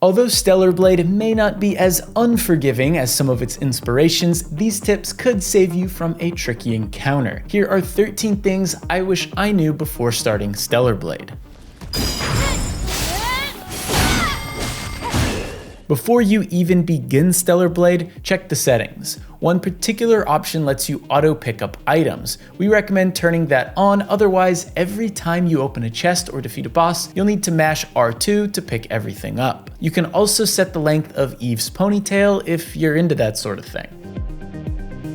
Although Stellar Blade may not be as unforgiving as some of its inspirations, these tips could save you from a tricky encounter. Here are 13 things I wish I knew before starting Stellar Blade. Before you even begin Stellar Blade, check the settings. One particular option lets you auto pick up items. We recommend turning that on, otherwise every time you open a chest or defeat a boss, you'll need to mash R2 to pick everything up. You can also set the length of Eve's ponytail if you're into that sort of thing.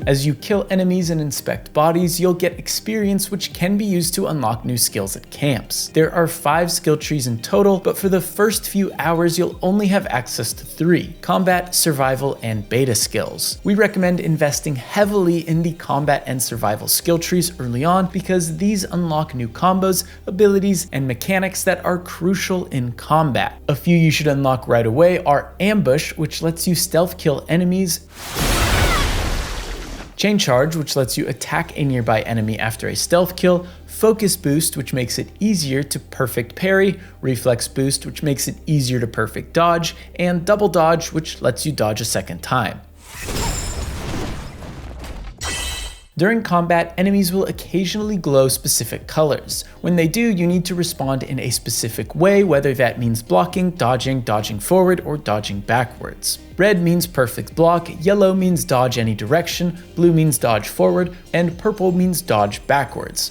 As you kill enemies and inspect bodies, you'll get experience which can be used to unlock new skills at camps. There are 5 skill trees in total, but for the first few hours you'll only have access to 3: combat, survival, and beta skills. We recommend investing heavily in the combat and survival skill trees early on because these unlock new combos, abilities, and mechanics that are crucial in combat. A few you should unlock right away are Ambush, which lets you stealth kill enemies, Chain Charge, which lets you attack a nearby enemy after a stealth kill, Focus Boost, which makes it easier to perfect parry, Reflex Boost, which makes it easier to perfect dodge, and Double Dodge, which lets you dodge a second time. During combat, enemies will occasionally glow specific colors. When they do, you need to respond in a specific way, whether that means blocking, dodging forward, or dodging backwards. Red means perfect block, yellow means dodge any direction, blue means dodge forward, and purple means dodge backwards.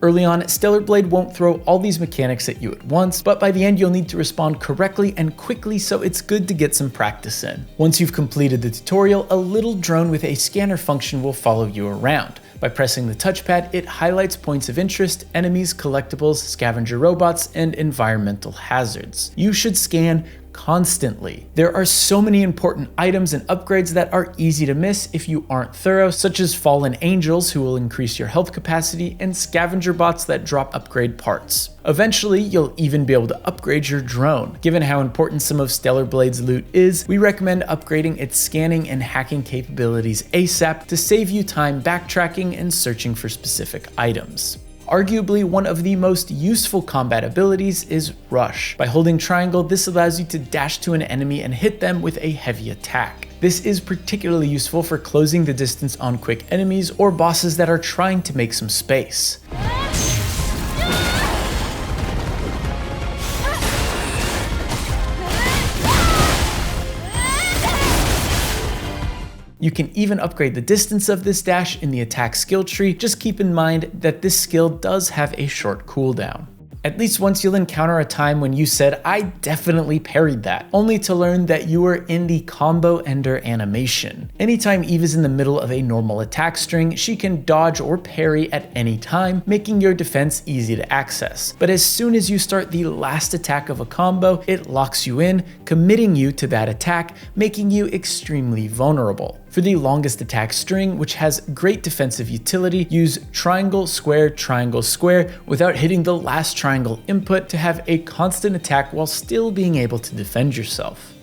Early on, Stellar Blade won't throw all these mechanics at you at once, but by the end you'll need to respond correctly and quickly, so it's good to get some practice in. Once you've completed the tutorial, a little drone with a scanner function will follow you around. By pressing the touchpad, it highlights points of interest, enemies, collectibles, scavenger robots, and environmental hazards. You should scan constantly. There are so many important items and upgrades that are easy to miss if you aren't thorough, such as fallen angels who will increase your health capacity and scavenger bots that drop upgrade parts. Eventually, you'll even be able to upgrade your drone. Given how important some of Stellar Blade's loot is, we recommend upgrading its scanning and hacking capabilities ASAP to save you time backtracking and searching for specific items. Arguably, one of the most useful combat abilities is Rush. By holding triangle, this allows you to dash to an enemy and hit them with a heavy attack. This is particularly useful for closing the distance on quick enemies or bosses that are trying to make some space. You can even upgrade the distance of this dash in the attack skill tree. Just keep in mind that this skill does have a short cooldown. At least once you'll encounter a time when you said, "I definitely parried that," only to learn that you were in the combo ender animation. Anytime Eve is in the middle of a normal attack string, she can dodge or parry at any time, making your defense easy to access. But as soon as you start the last attack of a combo, it locks you in, committing you to that attack, making you extremely vulnerable. For the longest attack string, which has great defensive utility, use triangle, square, without hitting the last triangle input to have a constant attack while still being able to defend yourself.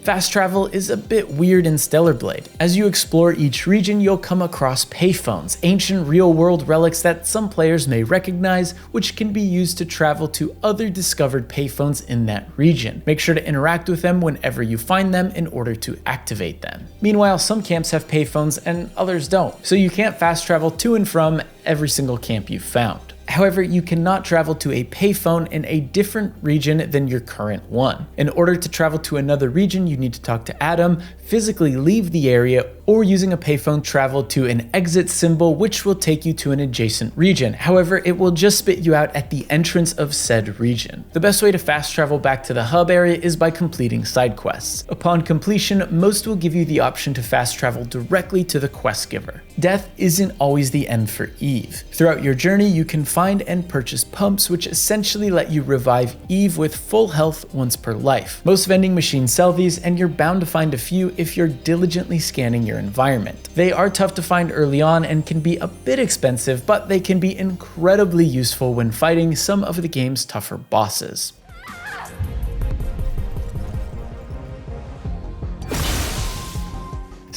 Fast travel is a bit weird in Stellar Blade. As you explore each region, you'll come across payphones, ancient real-world relics that some players may recognize, which can be used to travel to other discovered payphones in that region. Make sure to interact with them whenever you find them in order to activate them. Meanwhile, some camps have payphones and others don't, so you can't fast travel to and from every single camp you've found. However, you cannot travel to a payphone in a different region than your current one. In order to travel to another region, you need to talk to Adam, physically leave the area, or using a payphone travel to an exit symbol, which will take you to an adjacent region. However, it will just spit you out at the entrance of said region. The best way to fast travel back to the hub area is by completing side quests. Upon completion, most will give you the option to fast travel directly to the quest giver. Death isn't always the end for Eve. Throughout your journey, you can find and purchase pumps, which essentially let you revive Eve with full health once per life. Most vending machines sell these, and you're bound to find a few if you're diligently scanning your environment. They are tough to find early on and can be a bit expensive, but they can be incredibly useful when fighting some of the game's tougher bosses.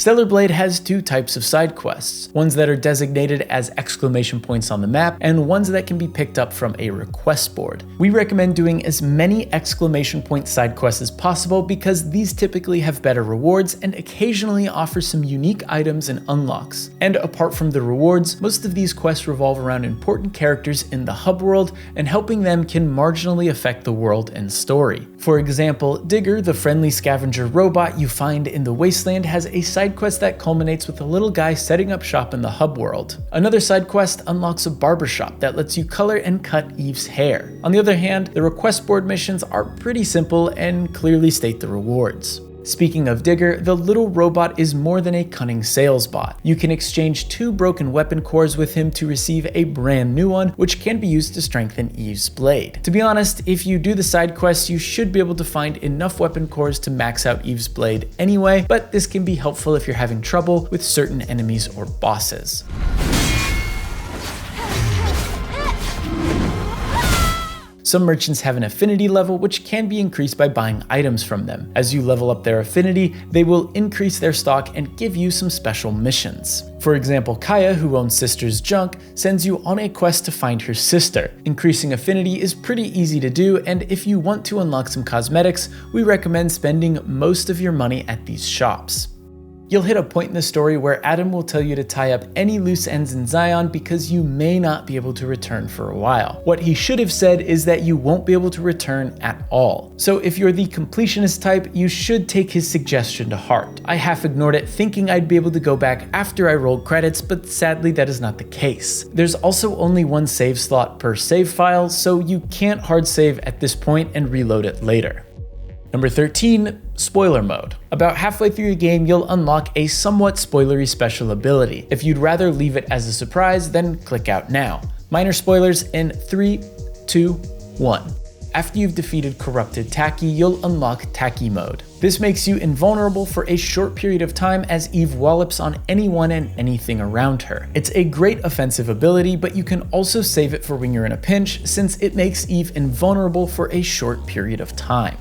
Stellar Blade has two types of side quests, ones that are designated as exclamation points on the map, and ones that can be picked up from a request board. We recommend doing as many exclamation point side quests as possible because these typically have better rewards and occasionally offer some unique items and unlocks. And apart from the rewards, most of these quests revolve around important characters in the hub world, and helping them can marginally affect the world and story. For example, Digger, the friendly scavenger robot you find in the Wasteland, has a side quest that culminates with a little guy setting up shop in the hub world. Another side quest unlocks a barbershop that lets you color and cut Eve's hair. On the other hand, the request board missions are pretty simple and clearly state the rewards. Speaking of Digger, the little robot is more than a cunning sales bot. You can exchange 2 broken weapon cores with him to receive a brand new one, which can be used to strengthen Eve's blade. To be honest, if you do the side quests, you should be able to find enough weapon cores to max out Eve's blade anyway, but this can be helpful if you're having trouble with certain enemies or bosses. Some merchants have an affinity level, which can be increased by buying items from them. As you level up their affinity, they will increase their stock and give you some special missions. For example, Kaya, who owns Sister's Junk, sends you on a quest to find her sister. Increasing affinity is pretty easy to do, and if you want to unlock some cosmetics, we recommend spending most of your money at these shops. You'll hit a point in the story where Adam will tell you to tie up any loose ends in Zion because you may not be able to return for a while. What he should have said is that you won't be able to return at all. So if you're the completionist type, you should take his suggestion to heart. I half ignored it, thinking I'd be able to go back after I rolled credits, but sadly that is not the case. There's also only one save slot per save file, so you can't hard save at this point and reload it later. Number 13, Spoiler Mode. About halfway through the game, you'll unlock a somewhat spoilery special ability. If you'd rather leave it as a surprise, then click out now. Minor spoilers in 3, 2, 1. After you've defeated Corrupted Tacky, you'll unlock Tacky Mode. This makes you invulnerable for a short period of time as Eve wallops on anyone and anything around her. It's a great offensive ability, but you can also save it for when you're in a pinch, since it makes Eve invulnerable for a short period of time.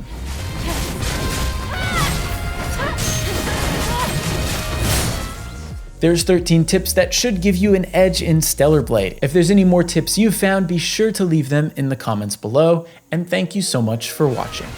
There's 13 tips that should give you an edge in Stellar Blade. If there's any more tips you've found, be sure to leave them in the comments below, and thank you so much for watching.